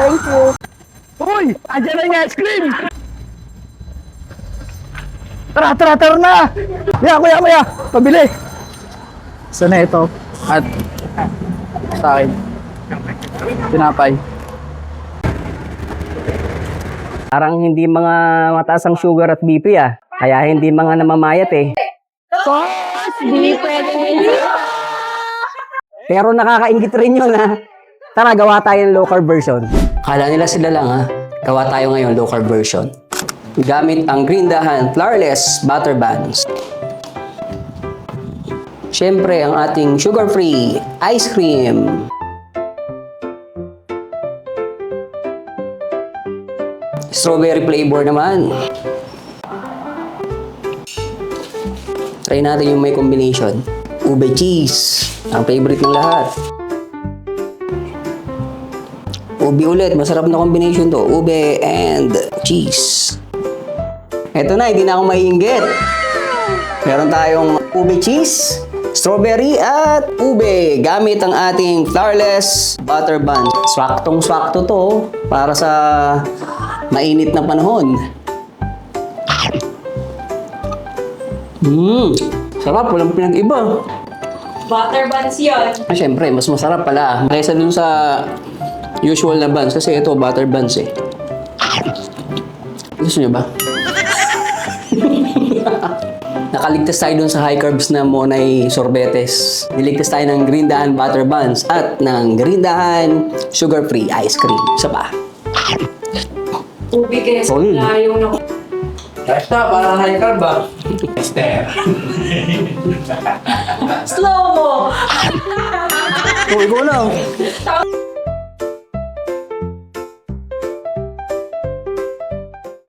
Thank you. Uy! Andiyan na yung ice cream! Tara na! Kuya! Pabili! Sana ito. At sa akin. Tinapay. Parang hindi mga mataas ang sugar at BP Kaya hindi mga namamayat Hindi pwede. Pero nakakaingit rin yun Tara, gawa tayo ng low carb version. Kala nila sila lang Gawa tayo ngayon low carb version. Gamit ang Grindahan Flourless Butter Buns. Siyempre, ang ating sugar-free ice cream. Strawberry flavor naman. Try natin yung may combination. Ube cheese. Ang favorite ng lahat. Ube ulit. Masarap na combination to. Ube and cheese. Eto na, hindi na ako maiinggit. Meron tayong ube cheese, strawberry at ube. Gamit ang ating flourless butter bun. Swaktong-swakto to para sa mainit na panahon. Sarap. Walang pinag-iba. Butter buns yun. Siyempre, mas masarap pala kaysa dun sa usual na buns. Kasi ito, butter buns Gusto nyo ba? Nakaligtas tayo dun sa high carbs na Monay sorbetes. Niligtas tayo ng Grindahan butter buns at ng Grindahan sugar-free ice cream. Isa pa. Tubig eh. Layo na. Basta, parang high carb Slow mo. Ikaw lang.